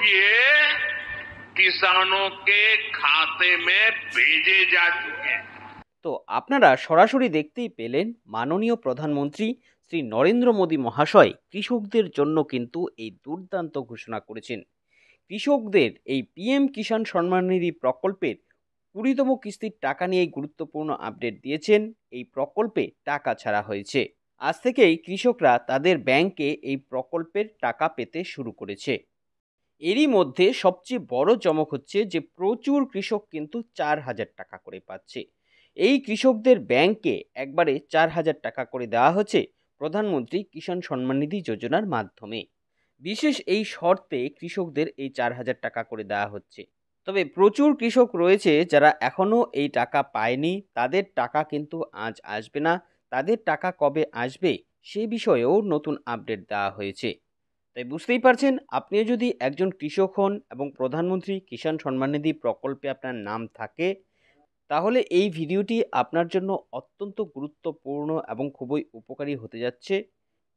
ये किसानों के खाते में भेजे जा चुके हैं। তো আপনারা সরাসরি দেখতেই পেলেন মাননীয় প্রধানমন্ত্রী শ্রী নরেন্দ্র মোদী মহাশয় কৃষকদের জন্য কিন্তু এই দুর্দান্ত ঘোষণা করেছেন। কৃষকদের এই পিএম কিষাণ সম্মান নিধি প্রকল্পের 20তম কিস্তির টাকা নিয়ে গুরুত্বপূর্ণ আপডেট দিয়েছেন। এই প্রকল্পে টাকা ছাড়া হয়েছে। আজ থেকেই কৃষকরা তাদের ব্যাংকে এই প্রকল্পের টাকা পেতে শুরু করেছে। এরই মধ্যে সবচেয়ে বড় চমক হচ্ছে যে প্রচুর কৃষক কিন্তু 4,000 টাকা করে পাচ্ছে। এই কৃষকদের ব্যাংকে একবারে 4,000 টাকা করে দেওয়া হচ্ছে প্রধানমন্ত্রী কিষাণ সম্মান নিধি যোজনার মাধ্যমে। বিশেষ এই শর্তে কৃষকদের এই 4,000 টাকা করে দেওয়া হচ্ছে। তবে প্রচুর কৃষক রয়েছে যারা এখনও এই টাকা পায়নি, তাদের টাকা কিন্তু আজ আসবে না। তাদের টাকা কবে আসবে সে বিষয়েও নতুন আপডেট দেওয়া হয়েছে। তাই বুঝতেই পারছেন, আপনিও যদি একজন কৃষক হন এবং প্রধানমন্ত্রী কিষাণ সম্মান নিধি প্রকল্পে আপনার নাম থাকে, তাহলে এই ভিডিওটি আপনার জন্য অত্যন্ত গুরুত্বপূর্ণ এবং খুবই উপকারী হতে যাচ্ছে।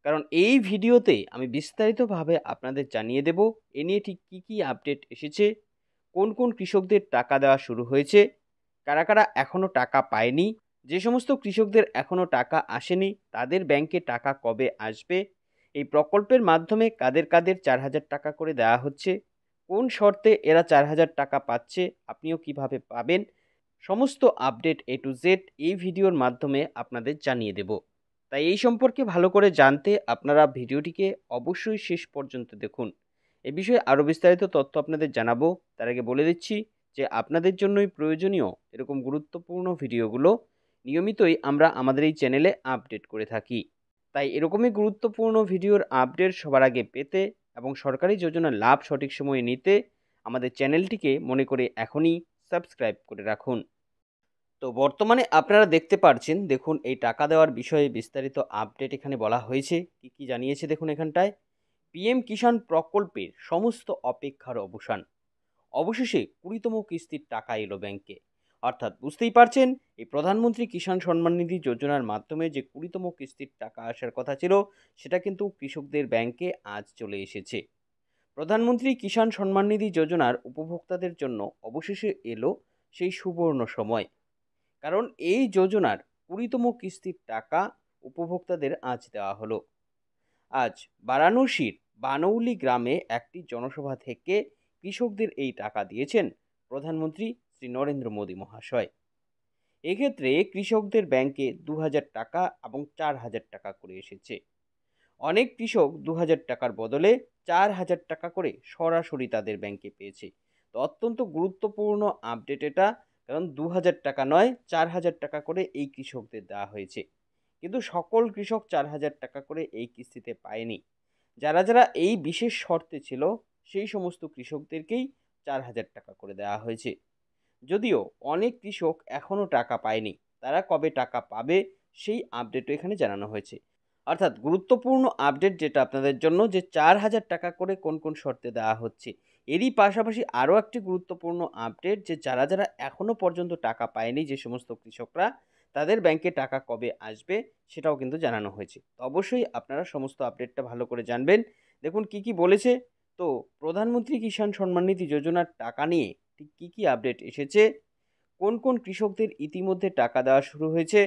কারণ এই ভিডিওতে আমি বিস্তারিতভাবে আপনাদের জানিয়ে দেব এ নিয়ে ঠিক কী কী আপডেট এসেছে, কোন কোন কৃষকদের টাকা দেওয়া শুরু হয়েছে, কারা কারা এখনও টাকা পায়নি, যে সমস্ত কৃষকদের এখনও টাকা আসেনি তাদের ব্যাংকে টাকা কবে আসবে, এই প্রকল্পের মাধ্যমে কাদের কাদের 4,000 টাকা করে দেওয়া হচ্ছে, কোন শর্তে এরা 4,000 টাকা পাচ্ছে, আপনিও কিভাবে পাবেন, সমস্ত আপডেট A to Z এই ভিডিওর মাধ্যমে আপনাদের জানিয়ে দেব। তাই এই সম্পর্কে ভালো করে জানতে আপনারা ভিডিওটিকে অবশ্যই শেষ পর্যন্ত দেখুন। এ বিষয়ে আরও বিস্তারিত তথ্য আপনাদের জানাবো। তার আগে বলে দিচ্ছি যে আপনাদের জন্যই প্রয়োজনীয় এরকম গুরুত্বপূর্ণ ভিডিওগুলো নিয়মিতই আমরা আমাদের এই চ্যানেলে আপডেট করে থাকি। তাই এরকমই গুরুত্বপূর্ণ ভিডিওর আপডেট সবার আগে পেতে এবং সরকারি যোজনার লাভ সঠিক সময়ে নিতে আমাদের চ্যানেলটিকে মনে করে এখনই সাবস্ক্রাইব করে রাখুন। তো বর্তমানে আপনারা দেখতে পাচ্ছেন, দেখুন এই টাকা দেওয়ার বিষয়ে বিস্তারিত আপডেট এখানে বলা হয়েছে। কি কি জানিয়েছে দেখুন এখানটায়। পিএম কিষাণ প্রকল্পের সমস্ত অপেক্ষার অবসান, অবশেষে 20তম কিস্তির টাকা এলো ব্যাংকে। অর্থাৎ বুঝতেই পারছেন, এই প্রধানমন্ত্রী কিষাণ সম্মান নিধি যোজনার মাধ্যমে যে 20তম কিস্তির টাকা আসার কথা ছিল সেটা কিন্তু কৃষকদের ব্যাংকে আজ চলে এসেছে। প্রধানমন্ত্রী কিষাণ সম্মান নিধি যোজনার উপভোক্তাদের জন্য অবশেষে এলো সেই সুবর্ণ সময়। কারণ এই যোজনার 20তম কিস্তির টাকা উপভোক্তাদের আজ দেওয়া হলো। আজ বারাণসীর বানৌলি গ্রামে একটি জনসভা থেকে কৃষকদের এই টাকা দিয়েছেন প্রধানমন্ত্রী শ্রী নরেন্দ্র মোদী মহাশয়। এক্ষেত্রে কৃষকদের ব্যাংকে 2,000 টাকা এবং 4,000 টাকা করে এসেছে। অনেক কৃষক 2,000 টাকার বদলে 4,000 টাকা করে সরাসরি তাদের ব্যাংকে পেয়েছে। তো অত্যন্ত গুরুত্বপূর্ণ আপডেট এটা, কারণ 2,000 টাকা নয় 4,000 টাকা করে এই কৃষকদের দেওয়া হয়েছে। কিন্তু সকল কৃষক 4,000 টাকা করে এই কিস্তিতে পায়নি। যারা যারা এই বিশেষ শর্তে ছিল সেই সমস্ত কৃষকদেরকেই 4,000 টাকা করে দেওয়া হয়েছে। যদিও অনেক কৃষক এখনও টাকা পায়নি, তারা কবে টাকা পাবে সেই আপডেটও এখানে জানানো হয়েছে। অর্থাৎ গুরুত্বপূর্ণ আপডেট যেটা আপনাদের জন্য, যে 4,000 টাকা করে কোন কোন শর্তে দেওয়া হচ্ছে। এরই পাশাপাশি আরও একটি গুরুত্বপূর্ণ আপডেট, যে যারা যারা এখনও পর্যন্ত টাকা পায়নি, যে সমস্ত কৃষকরা, তাদের ব্যাংকে টাকা কবে আসবে সেটাও কিন্তু জানানো হয়েছে। তো অবশ্যই আপনারা সমস্ত আপডেটটা ভালো করে জানবেন। দেখুন কি কি বলেছে। তো প্রধানমন্ত্রী কিষাণ সম্মান নিধি যোজনার টাকা নিয়ে ঠিক কী কী আপডেট এসেছে, কোন কোন কৃষকদের ইতিমধ্যে টাকা দেওয়া শুরু হয়েছে,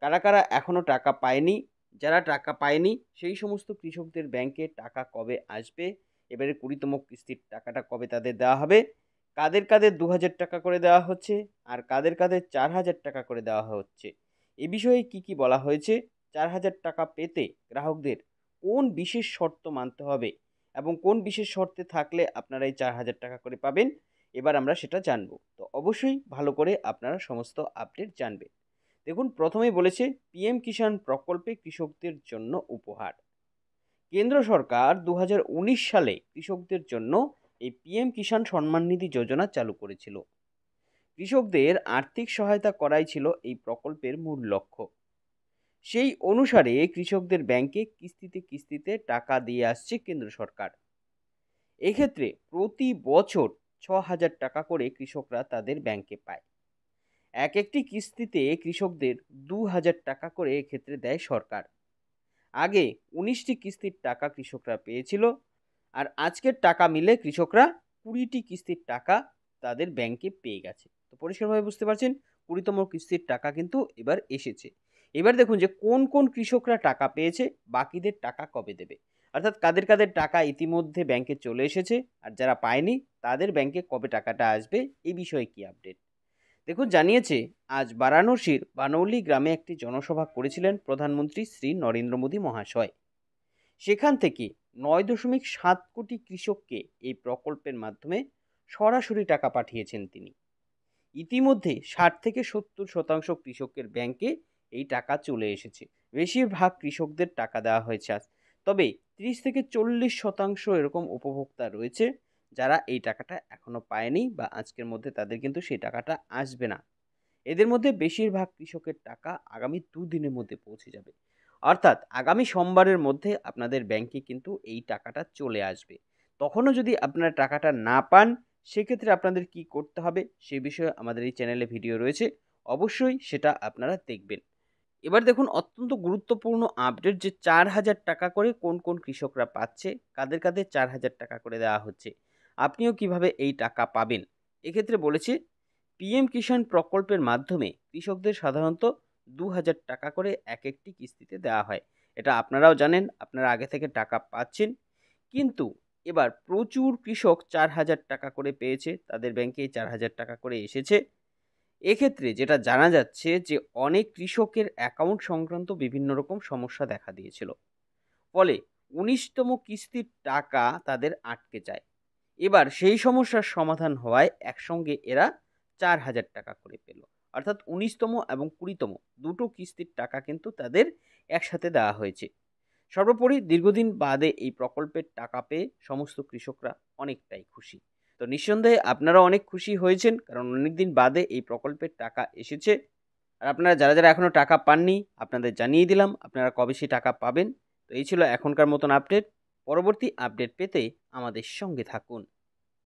কারা কারা এখনও টাকা পায়নি, যারা টাকা পায়নি সেই সমস্ত কৃষকদের ব্যাংকে টাকা কবে আসবে, এবারে 20তম কিস্তির টাকাটা কবে তাদের দেওয়া হবে, কাদের কাদের 2,000 টাকা করে দেওয়া হচ্ছে আর কাদের কাদের 4,000 টাকা করে দেওয়া হচ্ছে, এ বিষয়ে কি কি বলা হয়েছে, 4,000 টাকা পেতে গ্রাহকদের কোন বিশেষ শর্ত মানতে হবে এবং কোন বিশেষ শর্তে থাকলে আপনারা এই 4,000 টাকা করে পাবেন, এবার আমরা সেটা জানব। তো অবশ্যই ভালো করে আপনারা সমস্ত আপডেট জানবেন। দেখুন প্রথমেই বলেছে পিএম কিষাণ প্রকল্পে কৃষকদের জন্য উপহার। কেন্দ্র সরকার 2019 সালে কৃষকদের জন্য এই পিএম কিষাণ সম্মান নিধি যোজনা চালু করেছিল। কৃষকদের আর্থিক সহায়তা করাই ছিল এই প্রকল্পের মূল লক্ষ্য। সেই অনুসারে কৃষকদের ব্যাংকে কিস্তিতে কিস্তিতে টাকা দিয়ে আসছে কেন্দ্র সরকার। এক্ষেত্রে প্রতি বছর 6,000 টাকা করে কৃষকরা তাদের ব্যাংকে পায়। এক একটি কিস্তিতে কৃষকদের 2,000 টাকা করে এক্ষেত্রে দেয় সরকার। আগে 19টি কিস্তির টাকা কৃষকরা পেয়েছিল, আর আজকের টাকা মিলে কৃষকরা 20টি কিস্তির টাকা তাদের ব্যাংকে পেয়ে গেছে। তো পরিষ্কারভাবে বুঝতে পারছেন 20তম কিস্তির টাকা কিন্তু এবার এসেছে। এবার দেখুন যে কোন কোন কৃষকরা টাকা পেয়েছে, বাকিদের টাকা কবে দেবে, অর্থাৎ কাদের কাদের টাকা ইতিমধ্যে ব্যাংকে চলে এসেছে আর যারা পায়নি তাদের ব্যাংকে কবে টাকাটা আসবে, এই বিষয়ে কি আপডেট। দেখুন জানিয়েছে, আজ বারাণসীর বানৌলি গ্রামে একটি জনসভা করেছিলেন প্রধানমন্ত্রী শ্রী নরেন্দ্র মোদী মহাশয়। সেখান থেকে 9.7 কোটি কৃষককে এই প্রকল্পের মাধ্যমে সরাসরি টাকা পাঠিয়েছেন তিনি। ইতিমধ্যে 60 থেকে 70% কৃষকের ব্যাংকে এই টাকা চলে এসেছে। বেশিরভাগ কৃষকদের টাকা দেওয়া হয়েছে আজ। তবে 30 থেকে 40% এরকম উপভোক্তা রয়েছে যারা এই টাকাটা এখনো পায়নি বা আজকের মধ্যে তাদের কিন্তু সেই টাকাটা আসবে না। এদের মধ্যে বেশিরভাগ কৃষকের টাকা আগামী 2 দিনের মধ্যে পৌঁছে যাবে। অর্থাৎ আগামী সোমবারের মধ্যে আপনাদের ব্যাংকে কিন্তু এই টাকাটা চলে আসবে। তখনও যদি আপনারা টাকাটা না পান, সেক্ষেত্রে আপনাদের কি করতে হবে সে বিষয়ে আমাদের এই চ্যানেলে ভিডিও রয়েছে, অবশ্যই সেটা আপনারা দেখবেন। এবার দেখুন অত্যন্ত গুরুত্বপূর্ণ আপডেট যে 4,000 টাকা করে কোন কোন কৃষকরা পাচ্ছে, কাদের কাদের 4,000 টাকা করে দেওয়া হচ্ছে, আপনিও কিভাবে এই টাকা পাবেন। এক্ষেত্রে বলেছে পিএম কিষাণ প্রকল্পের মাধ্যমে কৃষকদের সাধারণত 2,000 টাকা করে এক একটি কিস্তিতে দেওয়া হয়। এটা আপনারাও জানেন, আপনারা আগে থেকে টাকা পাচ্ছেন। কিন্তু এবার প্রচুর কৃষক 4,000 টাকা করে পেয়েছে, তাদের ব্যাংকে 4,000 টাকা করে এসেছে। এক্ষেত্রে যেটা জানা যাচ্ছে যে অনেক কৃষকের অ্যাকাউন্ট সংক্রান্ত বিভিন্ন রকম সমস্যা দেখা দিয়েছিল, ফলে 19তম কিস্তির টাকা তাদের আটকে যায়। এবার সেই সমস্যার সমাধান হওয়ায় একসঙ্গে এরা 4,000 টাকা করে পেল, অর্থাৎ 19তম এবং 20তম দুটো কিস্তির টাকা কিন্তু তাদের একসাথে দেওয়া হয়েছে। সর্বোপরি দীর্ঘদিন বাদে এই প্রকল্পের টাকা পেয়ে সমস্ত কৃষকরা অনেকটাই খুশি। তো নিঃসন্দেহে আপনারা অনেক খুশি হয়েছেন, কারণ অনেকদিন বাদে এই প্রকল্পের টাকা এসেছে। আর আপনারা যারা যারা এখনও টাকা পাননি আপনাদের জানিয়ে দিলাম আপনারা কবে সেই টাকা পাবেন। তো এই ছিল এখনকার মতন আপডেট। পরবর্তী আপডেট পেতে আমাদের সঙ্গে থাকুন।